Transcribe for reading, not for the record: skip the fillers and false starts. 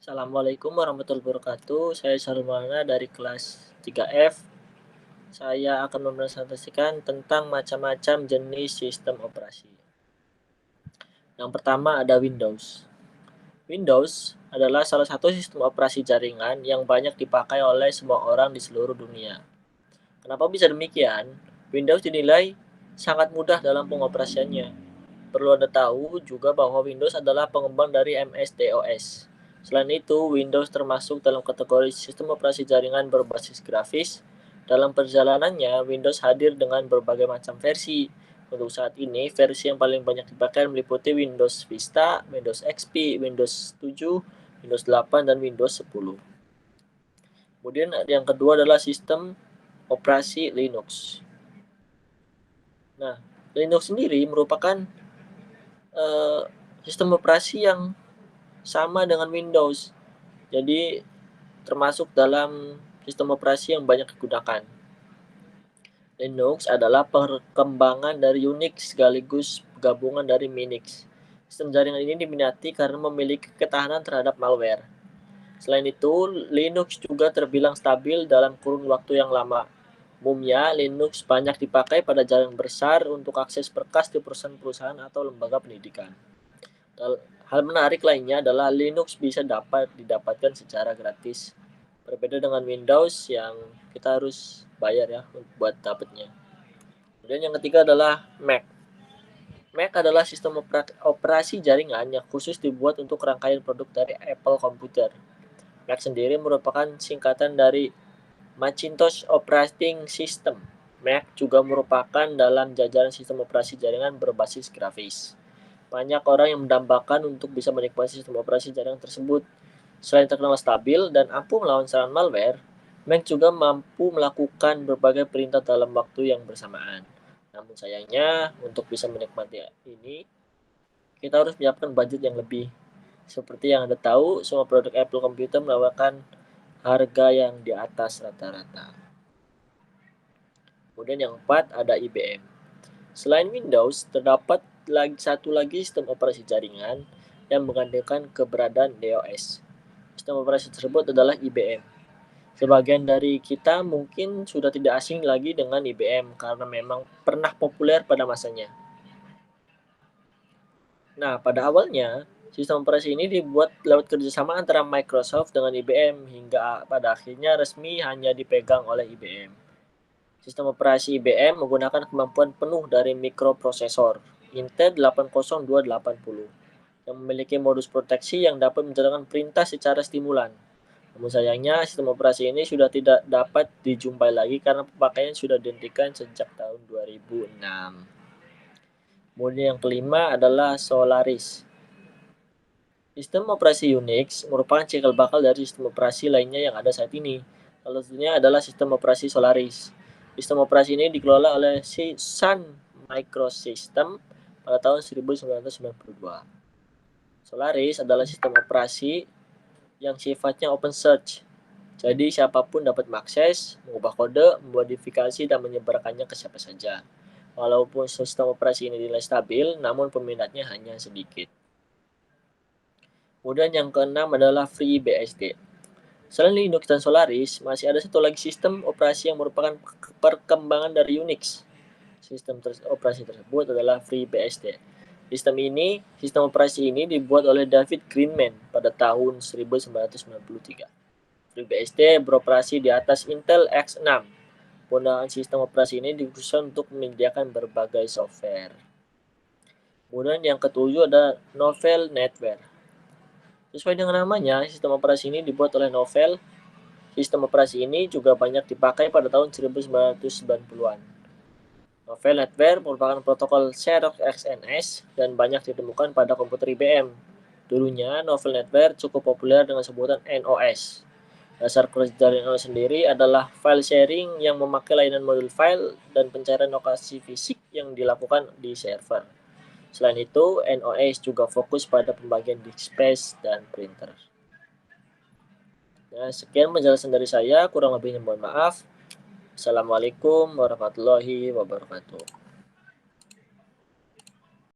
Assalamualaikum warahmatullahi wabarakatuh. Saya Salmana dari kelas 3F. Saya akan mempresentasikan tentang macam-macam jenis sistem operasi. Yang pertama ada Windows. Windows adalah salah satu sistem operasi jaringan yang banyak dipakai oleh semua orang di seluruh dunia. Kenapa bisa demikian? Windows dinilai sangat mudah dalam pengoperasiannya. Perlu Anda tahu juga bahwa Windows adalah pengembang dari MS-DOS. Selain itu, Windows termasuk dalam kategori sistem operasi jaringan berbasis grafis. Dalam perjalanannya, Windows hadir dengan berbagai macam versi. Untuk saat ini, versi yang paling banyak dipakai meliputi Windows Vista, Windows XP, Windows 7, Windows 8, dan Windows 10. Kemudian yang kedua adalah sistem operasi Linux. Nah, Linux sendiri merupakan sistem operasi yang sama dengan Windows. Jadi termasuk dalam sistem operasi yang banyak digunakan. Linux adalah perkembangan dari Unix sekaligus gabungan dari Minix. Sistem jaringan ini diminati karena memiliki ketahanan terhadap malware. Selain itu, Linux juga terbilang stabil dalam kurun waktu yang lama. Umumnya, Linux banyak dipakai pada jaringan besar untuk akses berkas di perusahaan-perusahaan atau lembaga pendidikan. Hal menarik lainnya adalah Linux bisa didapatkan secara gratis. Berbeda dengan Windows yang kita harus bayar ya buat dapatnya. Kemudian yang ketiga adalah Mac. Mac adalah sistem operasi jaringan yang khusus dibuat untuk rangkaian produk dari Apple Computer. Mac sendiri merupakan singkatan dari Macintosh Operating System. Mac juga merupakan dalam jajaran sistem operasi jaringan berbasis grafis. Banyak orang yang mendambakan untuk bisa menikmati sistem operasi jaringan tersebut. Selain terkenal stabil dan ampuh melawan serangan malware, Mac juga mampu melakukan berbagai perintah dalam waktu yang bersamaan. Namun sayangnya, untuk bisa menikmati ini, kita harus menyiapkan budget yang lebih. Seperti yang Anda tahu, semua produk Apple Computer menawarkan harga yang di atas rata-rata. Kemudian yang keempat ada IBM. Selain Windows, terdapat satu lagi sistem operasi jaringan yang menggantikan keberadaan DOS. Sistem operasi tersebut adalah IBM. Sebagian dari kita mungkin sudah tidak asing lagi dengan IBM karena memang pernah populer pada masanya. Nah, pada awalnya, sistem operasi ini dibuat lewat kerjasama antara Microsoft dengan IBM hingga pada akhirnya resmi hanya dipegang oleh IBM. Sistem operasi IBM menggunakan kemampuan penuh dari mikroprosesor Intel 80280 yang memiliki modus proteksi yang dapat menjalankan perintah secara stimulan. Namun sayangnya, sistem operasi ini sudah tidak dapat dijumpai lagi karena pemakaian sudah dihentikan sejak tahun 2006. Kemudian yang kelima adalah Solaris. Sistem operasi Unix merupakan cikal bakal dari sistem operasi lainnya yang ada saat ini. Salah satunya adalah sistem operasi Solaris. Sistem operasi ini dikelola oleh Sun Microsystem pada tahun 1992. Solaris adalah sistem operasi yang sifatnya open source. Jadi siapapun dapat mengakses, mengubah kode, memodifikasi, dan menyebarkannya ke siapa saja. Walaupun sistem operasi ini dinilai stabil, namun peminatnya hanya sedikit. Kemudian yang keenam adalah FreeBSD. Selain Linux dan Solaris, masih ada satu lagi sistem operasi yang merupakan perkembangan dari Unix. Sistem operasi tersebut adalah FreeBSD. Sistem operasi ini dibuat oleh David Greenman pada tahun 1993. FreeBSD beroperasi di atas Intel X6. Penggunaan sistem operasi ini dikhususkan untuk menyediakan berbagai software. Kemudian yang ketujuh ada Novell NetWare. Sesuai dengan namanya, sistem operasi ini dibuat oleh Novell. Sistem operasi ini juga banyak dipakai pada tahun 1990-an. Novell NetWare merupakan protokol Xerox XNS dan banyak ditemukan pada komputer IBM. Dulunya, Novell NetWare cukup populer dengan sebutan NOS. Dasar kerja jaringan sendiri adalah file sharing yang memakai layanan modul file dan pencairan lokasi fisik yang dilakukan di server. Selain itu, NOS juga fokus pada pembagian disk space dan printer. Nah, sekian penjelasan dari saya, kurang lebihnya mohon maaf. Assalamualaikum warahmatullahi wabarakatuh.